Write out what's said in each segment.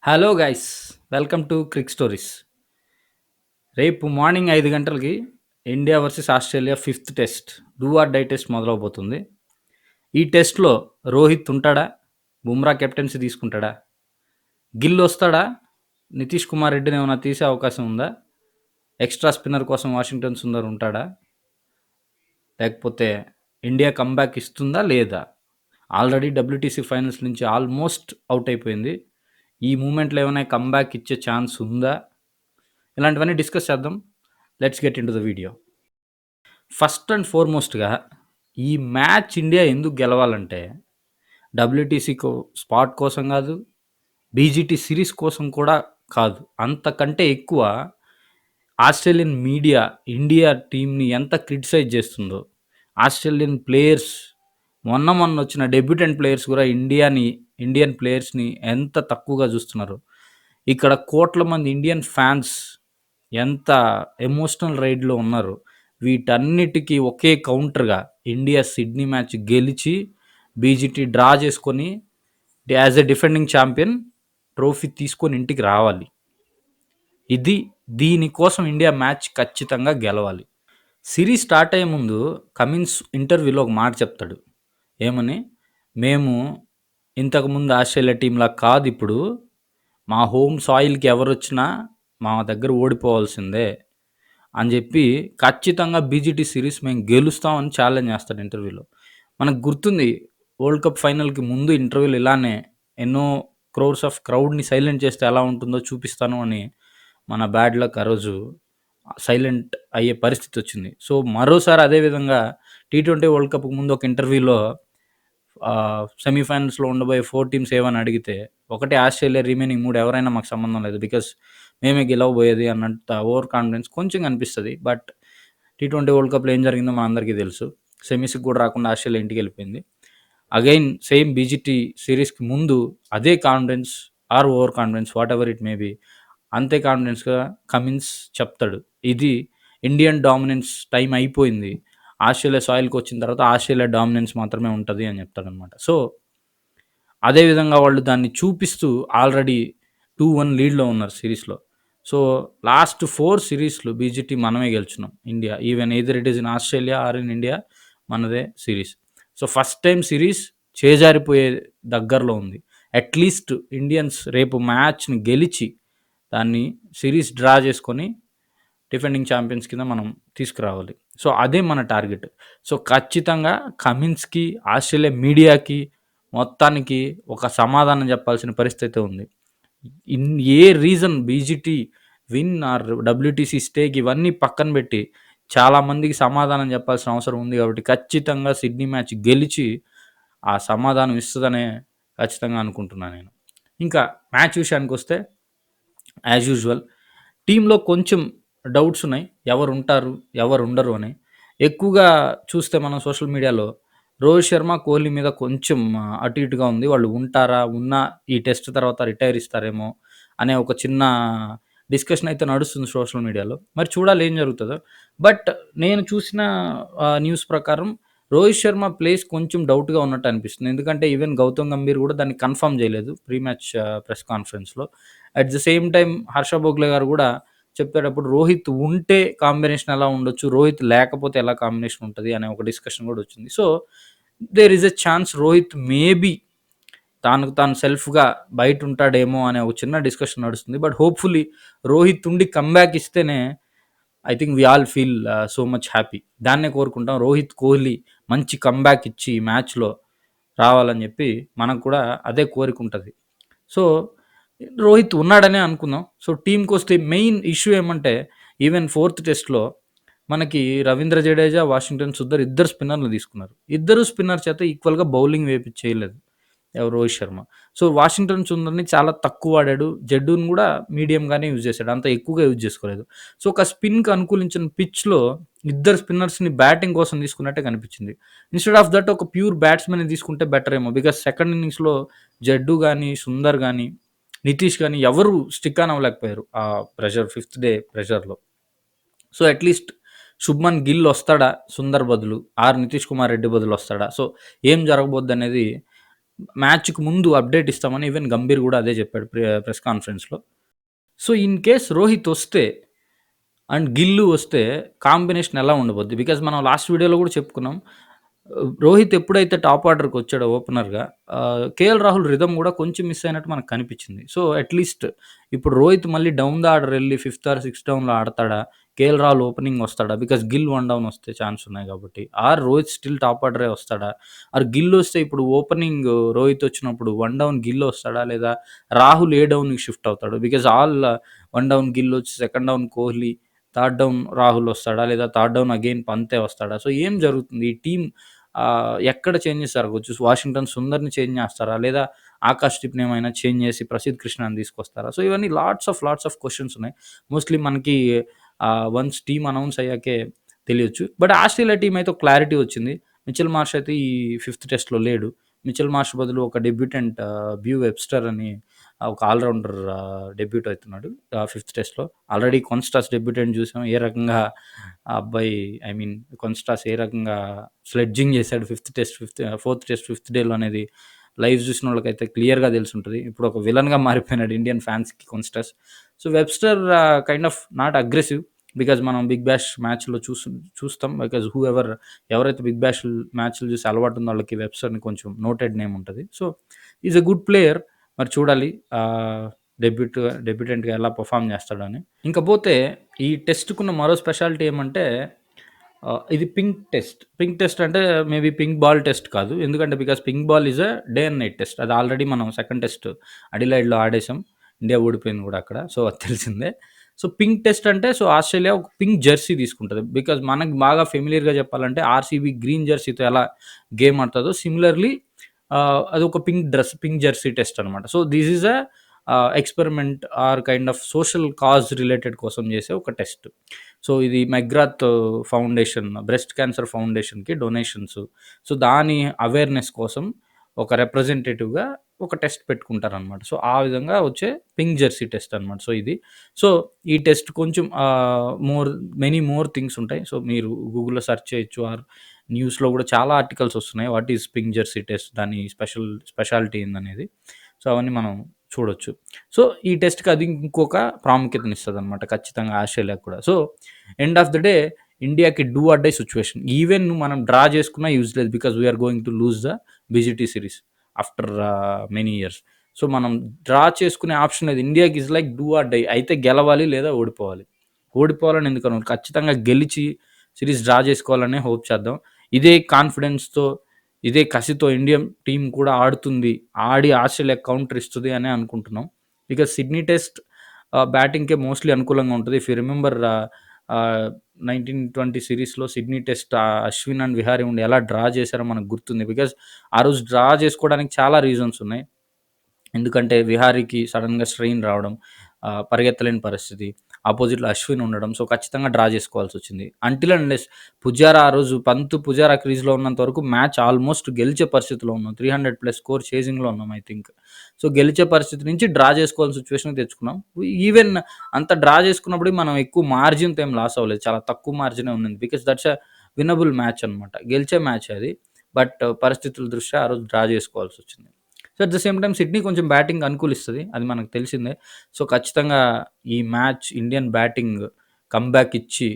Hello guys, welcome to Cric Stories. రేపు morning 5 గంటలకి India versus Australia fifth test, do or die test మొదలవబోతుంది. ఈ టెస్ట్లో రోహిత్ ఉంటాడా? బుమ్రా కెప్టెన్సీ తీసుకుంటాడా? గిల్ వస్తాడా? నితీష్ కుమార్ రెడ్డిని ఏమైనా తీసే అవకాశం ఉందా? ఎక్స్ట్రా స్పిన్నర్ కోసం వాషింగ్టన్ సుందర్ ఉంటాడా? లేకపోతే ఇండియా కంబ్యాక్ ఇస్తుందా లేదా? ఆల్రెడీ డబ్ల్యూటీసీ ఫైనల్స్ నుంచి ఆల్మోస్ట్ అవుట్ అయిపోయింది. ఈ మూమెంట్లో ఏమైనా కంబ్యాక్ ఇచ్చే ఛాన్స్ ఉందా? ఇలాంటివన్నీ డిస్కస్ చేద్దాం. Let's get in to the video. First and ఫార్మోస్ట్గా ఈ మ్యాచ్ ఇండియా ఎందుకు గెలవాలంటే డబ్ల్యూటీసీ స్పాట్ కోసం కాదు, బీజీటీ సిరీస్ కోసం కూడా కాదు. అంతకంటే ఎక్కువ ఆస్ట్రేలియన్ మీడియా ఇండియా టీంని ఎంత క్రిటిసైజ్ చేస్తుందో, ఆస్ట్రేలియన్ ప్లేయర్స్ మొన్న వచ్చిన డెబ్యూటెంట్ ప్లేయర్స్ కూడా ఇండియన్ ప్లేయర్స్ని ఎంత తక్కువగా చూస్తున్నారు. ఇక్కడ కోట్ల మంది ఇండియన్ ఫ్యాన్స్ ఎంత ఎమోషనల్ రైడ్లో ఉన్నారు. వీటన్నిటికీ ఒకే కౌంటర్గా ఇండియా సిడ్నీ మ్యాచ్ గెలిచి బీజీటీ డ్రా చేసుకొని as a defending champion trophy తీసుకొని ఇంటికి రావాలి. దీనికోసం ఇండియా మ్యాచ్ ఖచ్చితంగా గెలవాలి. సిరీస్ స్టార్ట్ అయ్యే ముందు కమిన్స్ ఇంటర్వ్యూలో ఒక మాట చెప్తాడు. ఏమని? మేము ఇంతకుముందు ఆస్ట్రేలియా టీంలా కాదు, ఇప్పుడు మా హోమ్ సాయిల్కి ఎవరు వచ్చినా మా దగ్గర ఓడిపోవాల్సిందే అని చెప్పి ఖచ్చితంగా బీజీటీ సిరీస్ మేము గెలుస్తామని ఛాలెంజ్ చేస్తాడు ఇంటర్వ్యూలో. మనకు గుర్తుంది, వరల్డ్ కప్ ఫైనల్కి ముందు ఇంటర్వ్యూలు ఇలానే ఎన్నో క్రోర్స్ ఆఫ్ క్రౌడ్ని సైలెంట్ చేస్తే ఎలా ఉంటుందో చూపిస్తాను అని మన బ్యాడ్ లక్ ఆ రోజు సైలెంట్ అయ్యే పరిస్థితి వచ్చింది. సో మరోసారి అదేవిధంగా T20 వరల్డ్ కప్కి ముందు ఒక ఇంటర్వ్యూలో సెమీఫైనల్స్లో ఉండబోయే 4 టీమ్స్ ఏమని అడిగితే ఒకటి ఆస్ట్రేలియా, రిమైనింగ్ 3 ఎవరైనా మాకు సంబంధం లేదు, బికాస్ మేమే గెలవబోయేది అన్నంత ఓవర్ కాన్ఫిడెన్స్ కొంచెం కనిపిస్తుంది. బట్ T20 వరల్డ్ కప్లో ఏం జరిగిందో మన అందరికీ తెలుసు. సెమీస్కి కూడా రాకుండా ఆస్ట్రేలియా ఇంటికి వెళ్ళిపోయింది. అగైన్ సేమ్ బీజీటీ సిరీస్కి ముందు అదే confidence or over confidence, whatever it may be, అంతే కాన్ఫిడెన్స్గా కమిన్స్ చెప్తాడు. ఇది ఇండియన్ డామినెన్స్ టైం అయిపోయింది, ఆస్ట్రేలియా సాయిల్కి వచ్చిన తర్వాత ఆస్ట్రేలియా డామినెన్స్ మాత్రమే ఉంటుంది అని చెప్తాడనమాట. సో అదేవిధంగా వాళ్ళు దాన్ని చూపిస్తూ ఆల్రెడీ 2-1 లీడ్లో ఉన్నారు సిరీస్లో. సో లాస్ట్ 4 సిరీస్లు బీజీటీ మనమే గెలుచున్నాం India. Even either it is in Australia or in India, మనదే series. So first time series చేజారిపోయే దగ్గరలో ఉంది. అట్లీస్ట్ ఇండియన్స్ రేపు మ్యాచ్ని గెలిచి దాన్ని సిరీస్ డ్రా చేసుకొని డిఫెండింగ్ ఛాంపియన్స్ కింద మనం తీసుకురావాలి. సో అదే మన టార్గెట్. సో ఖచ్చితంగా కమిన్స్కి, ఆస్ట్రేలియా మీడియాకి మొత్తానికి ఒక సమాధానం చెప్పాల్సిన పరిస్థితి ఉంది. ఏ reason BGT win or WTC stake ఇవన్నీ పక్కన పెట్టి చాలామందికి సమాధానం చెప్పాల్సిన అవసరం ఉంది. కాబట్టి ఖచ్చితంగా సిడ్నీ మ్యాచ్ గెలిచి ఆ సమాధానం ఇస్తుందనే ఖచ్చితంగా అనుకుంటున్నాను నేను. ఇంకా మ్యాచ్ విషయానికి వస్తే యాజ్ యూజువల్ టీంలో కొంచెం డౌట్స్ ఉన్నాయి, ఎవరు ఉంటారు ఎవరు ఉండరు అని. ఎక్కువగా చూస్తే మనం సోషల్ మీడియాలో రోహిత్ శర్మ, కోహ్లీ మీద కొంచెం అటు ఇటుగా ఉంది. వాళ్ళు ఉంటారా, ఉన్నా ఈ టెస్ట్ తర్వాత రిటైర్ ఇస్తారేమో అనే ఒక చిన్న డిస్కషన్ అయితే నడుస్తుంది సోషల్ మీడియాలో. మరి చూడాలి ఏం జరుగుతుందో. బట్ నేను చూసిన న్యూస్ ప్రకారం రోహిత్ శర్మ ప్లేస్ కొంచెం డౌట్గా ఉన్నట్టు అనిపిస్తుంది. ఎందుకంటే ఈవెన్ గౌతమ్ గంభీర్ కూడా దాన్ని కన్ఫర్మ్ చేయలేదు ప్రీ మ్యాచ్ ప్రెస్ కాన్ఫరెన్స్లో. At the same time Harsha Bhogle గారు కూడా చెప్పేటప్పుడు రోహిత్ ఉంటే కాంబినేషన్ ఎలా ఉండొచ్చు, రోహిత్ లేకపోతే ఎలా కాంబినేషన్ ఉంటుంది అనే ఒక డిస్కషన్ కూడా వచ్చింది. So there is a chance Rohit maybe తాను సెల్ఫ్గా బయట ఉంటాడేమో అనే ఒక చిన్న డిస్కషన్ నడుస్తుంది. బట్ హోప్ఫుల్లీ రోహిత్ ఉండి కంబ్యాక్ ఇస్తేనే I think we all feel so much happy. దాన్నే కోరుకుంటాం, రోహిత్, కోహ్లీ మంచి కంబ్యాక్ ఇచ్చి మ్యాచ్లో రావాలని చెప్పి మనకు కూడా అదే కోరిక ఉంటుంది. సో రోహిత్ ఉన్నాడనే అనుకుందాం. సో టీంకి వస్తే మెయిన్ ఇష్యూ ఏమంటే ఈవెన్ 4th టెస్ట్లో మనకి రవీంద్ర జడేజా, వాషింగ్టన్ సుందర్ ఇద్దరు స్పిన్నర్లు తీసుకున్నారు. ఇద్దరు స్పిన్నర్ చేత ఈక్వల్గా బౌలింగ్ వేయించేయలేదు రోహిత్ శర్మ. సో వాషింగ్టన్ సుందర్ని చాలా తక్కువ వాడాడు, జడ్డూని కూడా మీడియంగానే యూజ్ చేశాడు, అంత ఎక్కువగా యూజ్ చేసుకోలేదు. సో ఒక స్పిన్కి అనుకూలించిన పిచ్లో ఇద్దరు స్పిన్నర్స్ని బ్యాటింగ్ కోసం తీసుకున్నట్టే కనిపించింది. ఇన్స్టెడ్ ఆఫ్ దట్ ఒక ప్యూర్ బ్యాట్స్మెన్ తీసుకుంటే బెటర్ ఏమో, బికాస్ సెకండ్ ఇన్నింగ్స్లో జడ్డు కానీ, సుందర్ కానీ, నితీష్ కానీ ఎవరు స్టిక్ ఆన్ అవ్వలేకపోయారు ఆ ప్రెషర్, 5th డే ప్రెషర్లో. సో అట్లీస్ట్ శుభ్మన్ గిల్ వస్తాడా సుందర్ బదులు, ఆర్ నితీష్ కుమార్ రెడ్డి బదులు వస్తాడా? సో ఏం జరగబోద్ది అనేది మ్యాచ్‌కి ముందు అప్డేట్ ఇస్తామని ఈవెన్ గంభీర్ గూడా అదే జెప్పాడు ప్రెస్ కాన్ఫరెన్స్‌లో. సో, ఇన్ కేస్ రోహిత్ ఒస్తే అండ్ గిల్లు వస్తే కాంబినేషన్ ఎలా ఉండబోద్ది? బికాజ్ మనం లాస్ట్ వీడియోలో గూడా చెప్పుకున్నాం. రోహిత్ ఎప్పుడైతే టాప్ ఆర్డర్‌కొచ్చాడో ఓపెనర్‌గా కేఎల్ రాహుల్ రిథమ్ గూడా కొంచెం మిస్ అయినట్టు మనకు కనిపించింది. సో, అట్‌లీస్ట్ ఇప్పుడు రోహిత్ మళ్ళీ డౌన్ ద ఆర్డర్ ఎళ్లి ఫిఫ్త్ ఆర్ సిక్స్త్ డౌన్‌లో ఆడతాడా? కేఎల్ రాహుల్ ఓపెనింగ్ వస్తాడా? బికాజ్ గిల్ వన్ డౌన్ వస్తే ఛాన్స్ ఉన్నాయి కాబట్టి. ఆర్ రోహిత్ స్టిల్ టాప్ ఆర్డరే వస్తాడా? ఆర్ గిల్ వస్తే ఇప్పుడు ఓపెనింగ్ రోహిత్ వచ్చినప్పుడు వన్ డౌన్ గిల్ వస్తాడా? లేదా రాహుల్ ఏ డౌన్‌కి షిఫ్ట్ అవుతాడు? Because all one down Gill వచ్చి second down Kohli, third down Rahul వస్తాడా? లేదా థర్డ్ డౌన్ అగైన్ పంతే వస్తాడా? సో, ఏం జరుగుతుంది? ఈ టీమ్ ఎక్కడ చేంజెస్ జరగొచ్చు? వాషింగ్టన్ సుందర్‌ని చేంజ్ చేస్తారా? లేదా ఆకాష్ టిప్‌ని ఏమైనా చేంజ్ చేసి ప్రసిద్ కృష్ణని తీసుకొస్తారా? సో, ఇవన్నీ లాట్స్ ఆఫ్ క్వెషన్స్ ఉన్నాయి. మోస్ట్‌లీ మనకి వన్స్ టీమ్ అనౌన్స్ అయ్యాకే తెలియొచ్చు. బట్ ఆస్ట్రేలియా టీమ్ అయితే ఒక క్లారిటీ వచ్చింది. మిచెల్ మార్ష్ అయితే ఈ ఫిఫ్త్ టెస్ట్‌లో లేడు. మిచెల్ మార్ష్ బదులు ఒక డెబ్యూటెంట్ బ్యూ వెబ్‌స్టర్ అని ఒక ఆల్ రౌండర్ డెబ్యూట్ అవుతున్నాడు ఫిఫ్త్ టెస్ట్‌లో. ఆల్రెడీ కొన్స్టాస్ డెబ్యూటెంట్ చూసాం. ఏ రకంగా ఆ అబ్బాయి ఐ మీన్ కొన్స్టాస్ ఏ రకంగా స్లెడ్జింగ్ చేశాడు ఫోర్త్ టెస్ట్ ఫిఫ్త్ డేలో అనేది లైవ్ చూసినోళ్ళకైతే క్లియర్‌గా తెలిసుంటది. ఇప్పుడు ఒక విలన్‌గా మారిపోయినాడు ఇండియన్ ఫ్యాన్స్‌కి కొన్స్టాస్. So, Webster kind of not aggressive. Because మనం బిగ్ బ్యాష్ మ్యాచ్‌లో చూస్తాం. బికాజ్ ఎవరైతే బిగ్ బ్యాష్ మ్యాచ్‌లు చూసి అలవాటుందో వాళ్ళకి వెబ్‌స్టర్‌ని కొంచెం నోటెడ్ నేమ్ ఉంటది. So, is a good player. మరి చూడాలి డెబ్యూటెంట్‌గా ఎలా పెర్ఫార్మ్ చేస్తాడని. ఇంకపోతే ఈ టెస్ట్‌కున్న మరో స్పెషాలిటీ ఏమంటే ఇది పింక్ టెస్ట్. పింక్ టెస్ట్ అంటే మేబీ పింక్ బాల్ టెస్ట్ కాదు. ఎందుకంటే because pink ball is a day and night test. అది ఆల్రెడీ మనం సెకండ్ టెస్ట్ అడిలైడ్‌లో ఆడేసాం. ఇండియా ఓడిపోయింది గూడా అక్కడ. సో, అది తెలిసిందే. సో, పింక్ టెస్ట్ అంటే ఆస్ట్రేలియా ఒక పింక్ జెర్సీ తీసుకుంటది. బికాజ్ మనకు బాగా ఫెమిలియర్‌గా చెప్పాలంటే ఆర్‌సీబీ గ్రీన్ జెర్సీతో ఎలా గేమ్ ఆడతదో సిమిలర్‌లీ అదొక పింక్ జెర్సీ టెస్ట్ అనమాట. So, this is a experiment are kind of social cause related కోసం చేసే ఒక టెస్ట్. సో, ఇది మెగ్రాత్ ఫౌండేషన్, బ్రెస్ట్ క్యాన్సర్ ఫౌండేషన్‌కి డొనేషన్స్. సో, దాని అవేర్‌నెస్ కోసం ఒక రిప్రజెంటేటివ్‌గా ఒక టెస్ట్ పెట్టుకుంటారనమాట. సో, ఆ విధంగా వచ్చే పింక్ జెర్సీ టెస్ట్ అనమాట. సో, ఇది. సో, ఈ టెస్ట్ కొంచెం మెనీ మోర్ థింగ్స్ ఉంటాయి. సో, మీరు గూగుల్‌లో సెర్చ్ చేయొచ్చు ఆర్ న్యూస్‌లో గూడా చాలా ఆర్టికల్స్ వస్తున్నాయి. What is pink Jersey test? దాని స్పెషాలిటీ ఏందనేది. సో, అవన్నీ మనం చూడొచ్చు. సో, ఈ టెస్ట్‌కి అది ఇంకొక ప్రాముఖ్యతనిస్తదనమాట ఖచ్చితంగా ఆస్ట్రేలియాకి కూడా. So, end of the day ఇండియాకి do or die situation. Even మనం డ్రా చేసుకున్నా యూజ్ లేదు. Because we are going to lose the BGT series after many years. So, మనం డ్రా చేసుకునే ఆప్షన్ లేదు. ఇండియాకి is like do or die. అయితే గెలవాలి లేదా ఓడిపోవాలి. ఓడిపోవాలని ఎందుకను ఖచ్చితంగా గెలిచి సీరీస్ డ్రా చేసుకోవాలనే హోప్ చేద్దాం. ఇదే కాన్ఫిడెన్స్‌తో, ఇదే కసితో ఇండియన్ టీమ్ కూడా ఆడుతుంది. ఆడి ఆస్ట్రేలియాకి కౌంటర్ ఇస్తది అనే అనుకుంటున్నాం. బికాజ్ సిడ్నీ టెస్ట్ బ్యాటింగ్‌కే మోస్ట్‌లీ అనుకూలంగా ఉంటది. ఇఫ్ యూ రిమెంబర్ 1920 సీరీస్‌లో Sydney test Ashwin and Vihari ఉండి ఎలా డ్రా చేశారో మనకు గుర్తుంది. బికాజ్ ఆ రోజు డ్రా చేసుకోవడానికి చాలా రీజన్స్ ఉన్నాయి. ఎందుకంటే విహారీకి సడెన్‌గా స్ట్రెయిన్ రావడం, పరిగెత్తలేని పరిస్థితి. అపోజిట్‌లో అశ్విన్ ఉండడం. సో, ఖచ్చితంగా డ్రా చేసుకోవాల్సొచ్చింది. అంటిల్ అన్లెస్ పుజారా ఆ రోజు పుజారా క్రీజ్‌లో ఉన్నంత వరకు మ్యాచ్ ఆల్మోస్ట్ గెలిచే పరిస్థితిలో ఉన్నాం. 300+ స్కోర్ చేజింగ్‌లో ఉన్నాం ఐ థింక్. సో, గెలిచే పరిస్థితి నుంచి డ్రా చేసుకోవాల్సిన సిట్యుయేషన్‌కి తెచ్చుకున్నాం. ఈవెన్ అంత డ్రా చేసుకున్నప్పుడు మనం ఎక్కువ మార్జిన్‌తో ఏం లాస్ అవ్వలేదు. చాలా తక్కువ మార్జినే ఉన్నింది. Because that's a winnable match అనమాట. గెలిచే మ్యాచ్ అది. బట్ పరిస్థితుల దృష్ట్యా ఆ రోజు డ్రా చేసుకోవాల్సొచ్చింది. So, at the same time Sydney కొంచెం బ్యాటింగ్ అనుకూలిస్తది. అది మనకు తెలిసిందే. సో, ఖచ్చితంగా ఈ మ్యాచ్ ఇండియన్ బ్యాటింగ్ కమ్‌బ్యాక్ ఇచ్చి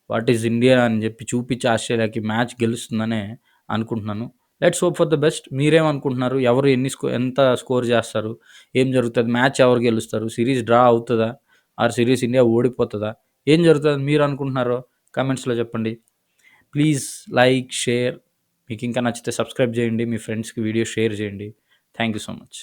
వాట్ ఈస్ ఇండియా అని జెప్పి చూపిచ్చి ఆస్ట్రేలియాకి మ్యాచ్ గెలుస్తుందనే అనుకుంటున్నాను. Let's hope for the best. మీరేమనుకుంటున్నారు? ఎవరు ఎంత స్కోర్ జేస్తారు? ఏం జరుగుతది? మ్యాచ్ ఎవరు గెలుస్తారు? సిరీస్ డ్రా అవుతదా? ఆర్ సిరీస్ ఇండియా ఓడిపోతదా? ఏం జరుగుతదని మీరనుకుంటున్నారో కామెంట్స్‌లో చెప్పండి. Please like, share. మీకింకా నచ్చితే సబ్స్క్రైబ్ జేయండి. మీ ఫ్రెండ్స్‌కి వీడియో షేర్ జేయండి. Thank you so much.